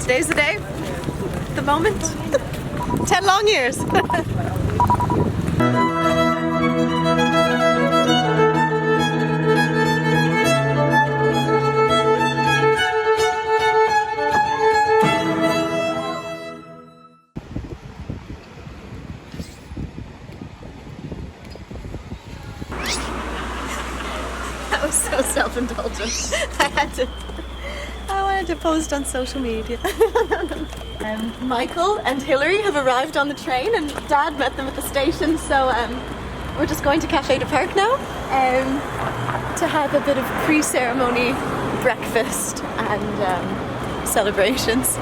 Today's the day, the moment, 10 long years. That was so self-indulgent. I wanted to post on social media. Michael and Hillary have arrived on the train and Dad met them at the station, so we're just going to Café de Parc now to have a bit of pre-ceremony breakfast and celebrations.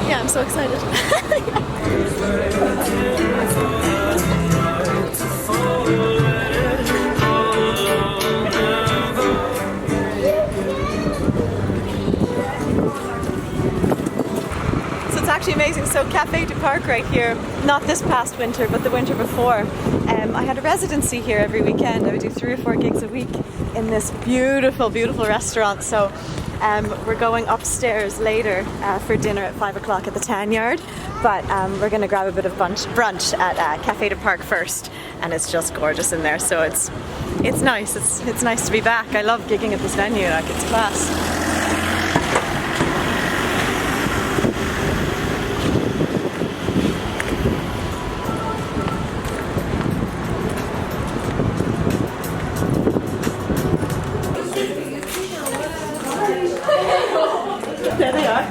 Yeah, I'm so excited. It's actually amazing. So Café de Parc right here, not this past winter but the winter before, I had a residency here every weekend. I would do 3 or 4 gigs a week in this beautiful restaurant. So we're going upstairs later for dinner at 5 o'clock at the Tan Yard, but we're going to grab a bit of brunch at Café de Parc first, and it's just gorgeous in there. So it's nice. It's nice to be back. I love gigging at this venue. Like, it's class. There they are.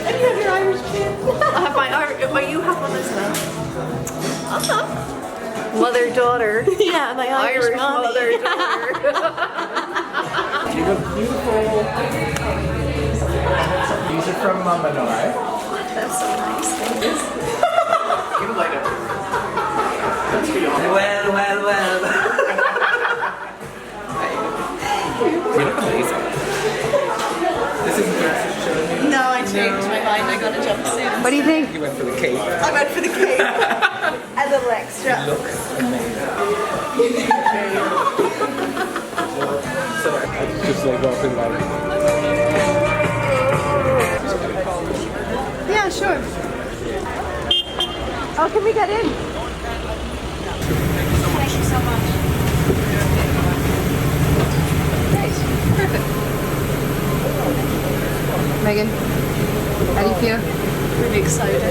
And you have your Irish kid. I have my Irish. Well, you have one as well. Mother-daughter. Yeah, my Irish mother-daughter. You look beautiful. These are from Mama Noy. That's so nice. Thank you. Give it later. Well. You look amazing. This isn't dress showing you. No, I changed my mind. I got a jumpsuit. What do you think? You went for the cape. I went for the cape. A little extra. You look amazing. So I just like off in like. Yeah, sure. Oh, can we get in? Thank you so much. Great. Perfect. Megan, how do you feel? Really excited.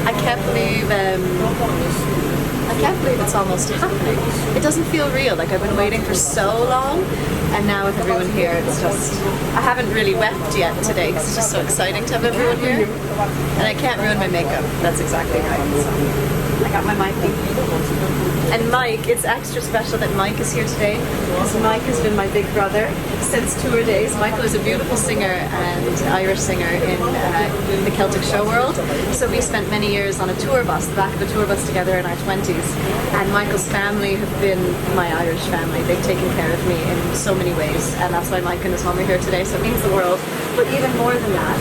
I can't believe it's almost happening. It doesn't feel real. Like, I've been waiting for so long, and now with everyone here, it's just, I haven't really wept yet today because it's just so exciting to have everyone here, and I can't ruin my makeup. That's exactly right. So I got my mic. And Mike, it's extra special that Mike is here today because Mike has been my big brother since tour days. Michael is a beautiful singer and Irish singer in the Celtic show world. So we spent many years on a tour bus, the back of a tour bus together in our 20s. And Michael's family have been my Irish family. They've taken care of me in so many ways, and that's why Mike and his mum are here today. So it means the world. But even more than that,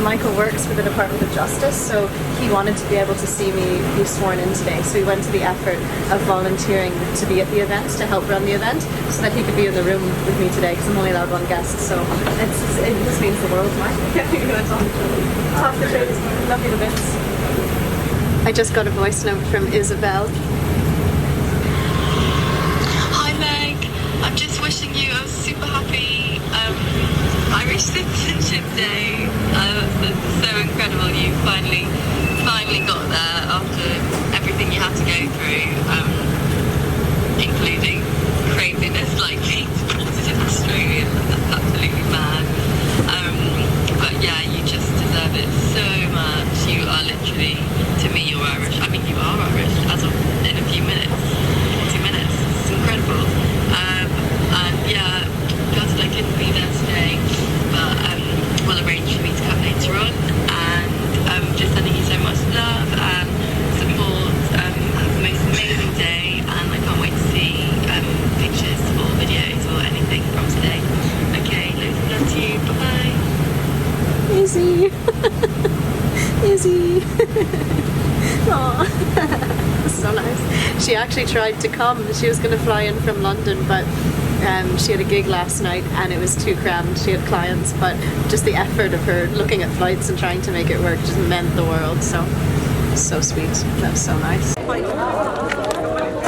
Michael works for the Department of Justice, so he wanted to be able to see me be sworn in today. So he went to the effort of volunteering to be at the event, to help run the event, so that he could be in the room with me today, because I'm only allowed one guest. So it just means the world, Mike. Top the train this morning. Love you to bits. I just got a voice note from Isabel. Hi Meg, I'm just wishing you a super happy Irish Citizenship Day. That's so incredible. You finally got there after everything you had to go through, including craziness like being deported in Australia. That's absolutely mad. But yeah, you just deserve it so much. You are literally, to me, you're Irish. I mean, you are Irish as of in a few minutes. 2 minutes. It's incredible. And yeah, gutted I couldn't be there today, but we'll arrange for me to come later on. And just sending you so much love. Izzy. Aww. So nice. She actually tried to come. She was going to fly in from London, but she had a gig last night and it was too crammed. She had clients, but just the effort of her looking at flights and trying to make it work just meant the world. So sweet. That was so nice.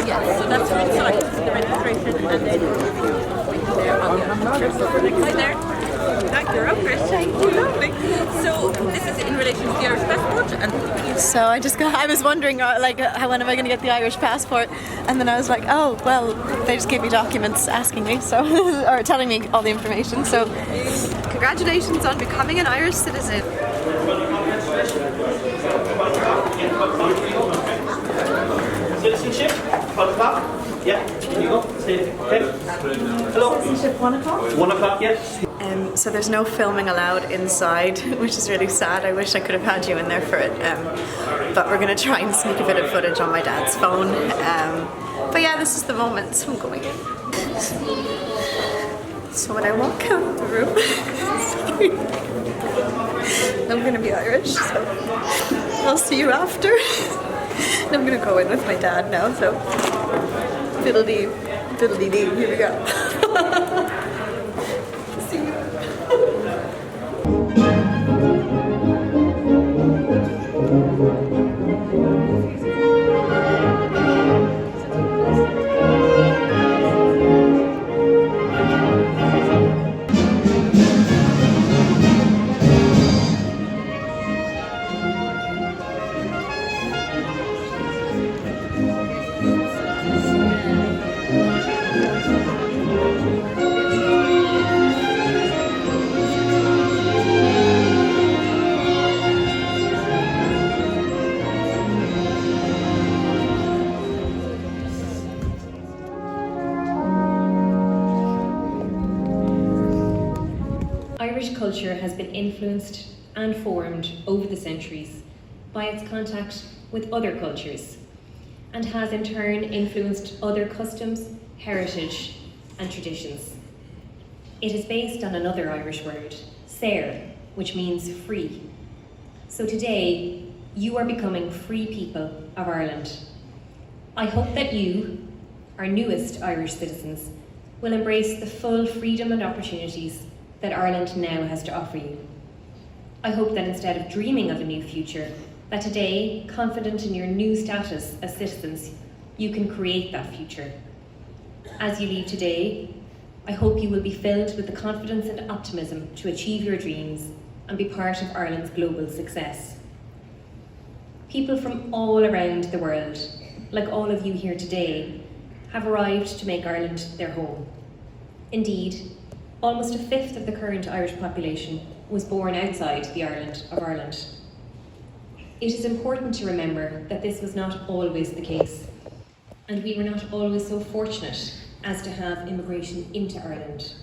Yes, so that's really select the registration and then there on the next slide there. Thank you, Chris. Thank you. Lovely. So this is in relation to the Irish passport and So I was wondering when am I going to get the Irish passport, and then I was like, oh well, they just gave me documents asking me, so or telling me all the information. So congratulations on becoming an Irish citizen. Citizenship, 12 o'clock. Yeah, here you go. Okay. Hello. Citizenship 1 o'clock? 1 o'clock, yes. So there's no filming allowed inside, which is really sad. I wish I could have had you in there for it. But we're going to try and sneak a bit of footage on my dad's phone. But yeah, this is the moment, so I'm going in. So when I walk out the room, I'm going to be Irish, so I'll see you after. And I'm going to go in with my dad now, so fiddle-dee, fiddle-dee-dee, here we go. See you. Irish culture has been influenced and formed over the centuries by its contact with other cultures and has in turn influenced other customs, heritage and traditions. It is based on another Irish word, saor, which means free. So today, you are becoming free people of Ireland. I hope that you, our newest Irish citizens, will embrace the full freedom and opportunities that Ireland now has to offer you. I hope that instead of dreaming of a new future, that today, confident in your new status as citizens, you can create that future. As you leave today, I hope you will be filled with the confidence and optimism to achieve your dreams and be part of Ireland's global success. People from all around the world, like all of you here today, have arrived to make Ireland their home. Indeed, almost a fifth of the current Irish population was born outside the island of Ireland. It is important to remember that this was not always the case, and we were not always so fortunate as to have immigration into Ireland.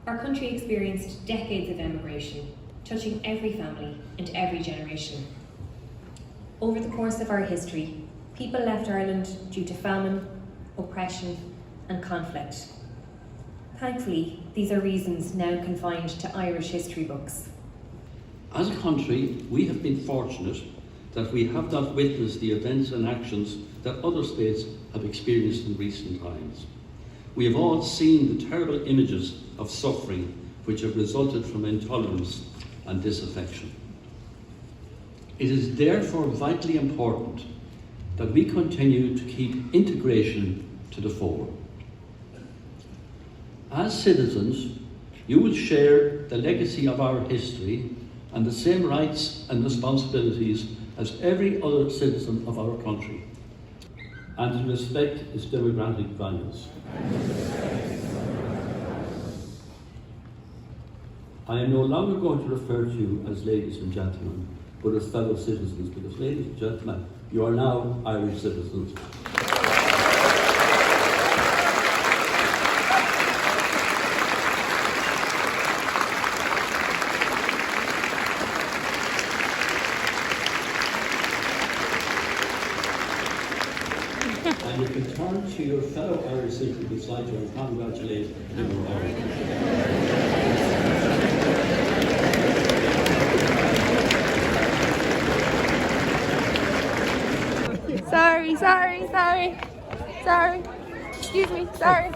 Our country experienced decades of emigration, touching every family and every generation. Over the course of our history, people left Ireland due to famine, oppression, and conflict. Thankfully, these are reasons now confined to Irish history books. As a country, we have been fortunate that we have not witnessed the events and actions that other states have experienced in recent times. We have all seen the terrible images of suffering which have resulted from intolerance and disaffection. It is therefore vitally important that we continue to keep integration to the fore. As citizens, you will share the legacy of our history and the same rights and responsibilities as every other citizen of our country, and to respect its democratic values. I am no longer going to refer to you as ladies and gentlemen, but as fellow citizens, because ladies and gentlemen, you are now Irish citizens. And you can turn to your fellow Irish citizens beside you and congratulate them. Sorry, sorry, sorry. Sorry. Excuse me, sorry.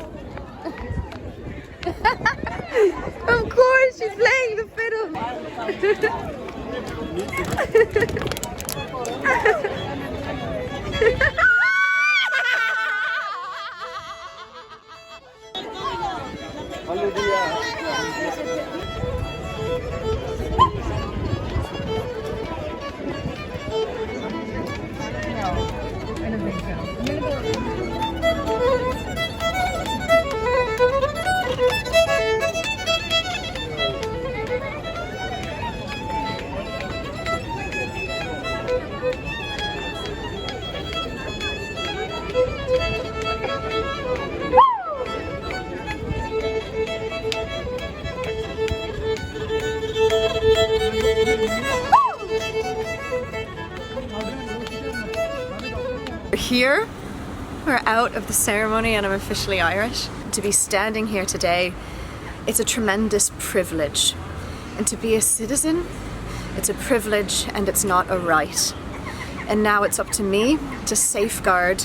Of course, she's playing the fiddle. Here, we're out of the ceremony and I'm officially Irish. To be standing here today, it's a tremendous privilege. And to be a citizen, it's a privilege and it's not a right. And now it's up to me to safeguard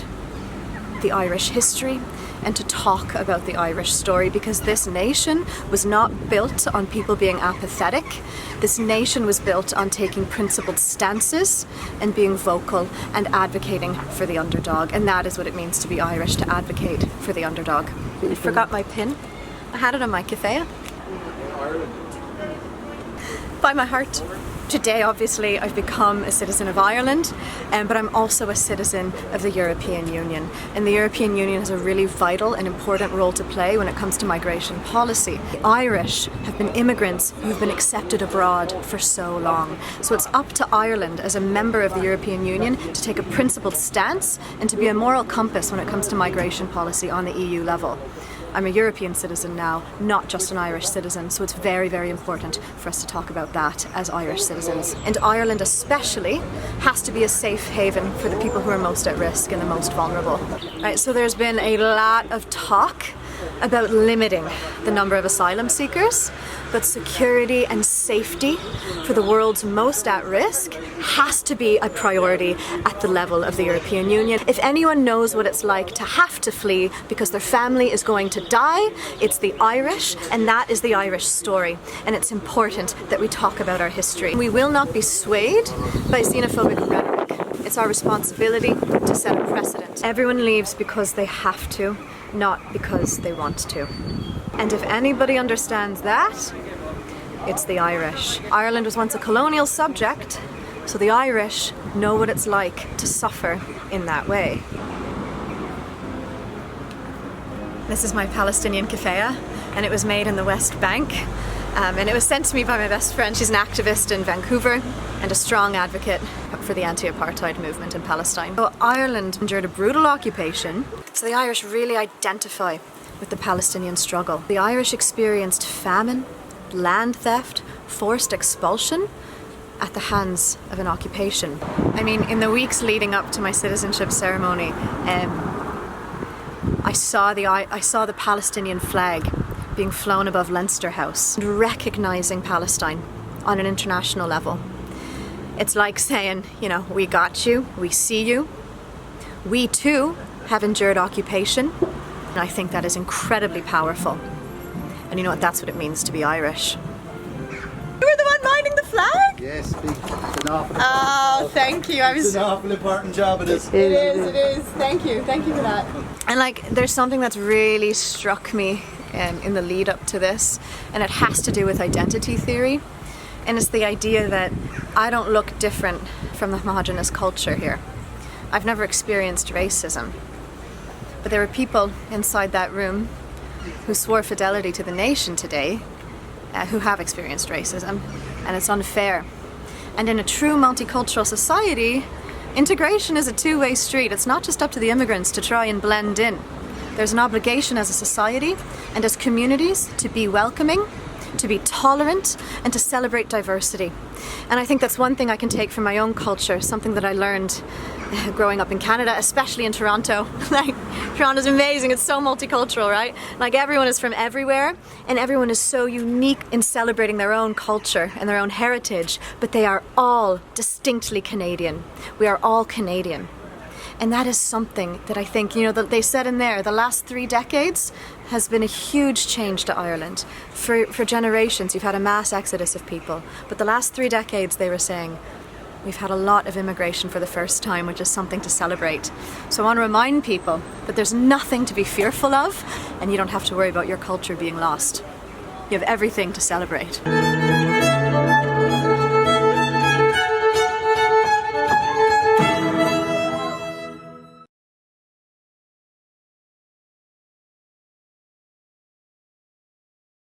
the Irish history and to talk about the Irish story, because this nation was not built on people being apathetic. This nation was built on taking principled stances and being vocal and advocating for the underdog. And that is what it means to be Irish, to advocate for the underdog. I forgot my pin. I had it on my keffeya. By my heart. Today, obviously, I've become a citizen of Ireland, but I'm also a citizen of the European Union. And the European Union has a really vital and important role to play when it comes to migration policy. The Irish have been immigrants who've been accepted abroad for so long. So it's up to Ireland as a member of the European Union to take a principled stance and to be a moral compass when it comes to migration policy on the EU level. I'm a European citizen now, not just an Irish citizen, so it's very, very important for us to talk about that as Irish citizens. And Ireland especially has to be a safe haven for the people who are most at risk and the most vulnerable. Right, so there's been a lot of talk about limiting the number of asylum seekers, but security and safety for the world's most at risk has to be a priority at the level of the European Union. If anyone knows what it's like to have to flee because their family is going to die, it's the Irish, and that is the Irish story. And it's important that we talk about our history. We will not be swayed by xenophobic rhetoric. It's our responsibility to set a precedent. Everyone leaves because they have to, not because they want to. And if anybody understands that, it's the Irish. Ireland was once a colonial subject, so the Irish know what it's like to suffer in that way. This is my Palestinian keffeya, and it was made in the West Bank. And it was sent to me by my best friend. She's an activist in Vancouver and a strong advocate for the anti-apartheid movement in Palestine. So Ireland endured a brutal occupation, so the Irish really identify with the Palestinian struggle. The Irish experienced famine, land theft, forced expulsion at the hands of an occupation. I mean, in the weeks leading up to my citizenship ceremony, I saw the Palestinian flag being flown above Leinster House, and recognizing Palestine on an international level. It's like saying, you know, we got you, we see you. We too have endured occupation, and I think that is incredibly powerful. And you know what, that's what it means to be Irish. You were the one minding the flag? Yes, it's an awful Oh, thank you. It's an awful important job it is. It is. Thank you for that. And like, there's something that's really struck me in the lead up to this, and it has to do with identity theory. And it's the idea that I don't look different from the homogenous culture here. I've never experienced racism. But there were people inside that room who swore fidelity to the nation today who have experienced racism, and it's unfair. And in a true multicultural society, integration is a two-way street. It's not just up to the immigrants to try and blend in. There's an obligation as a society and as communities to be welcoming, to be tolerant, and to celebrate diversity. And I think that's one thing I can take from my own culture, something that I learned growing up in Canada, especially in Toronto. Like, Toronto's amazing, it's so multicultural, right? Like, everyone is from everywhere, and everyone is so unique in celebrating their own culture and their own heritage, but they are all distinctly Canadian. We are all Canadian. And that is something that I think, you know, that they said in there, the last 3 decades has been a huge change to Ireland. For generations, you've had a mass exodus of people. But the last 3 decades, they were saying, we've had a lot of immigration for the first time, which is something to celebrate. So I want to remind people that there's nothing to be fearful of, and you don't have to worry about your culture being lost. You have everything to celebrate.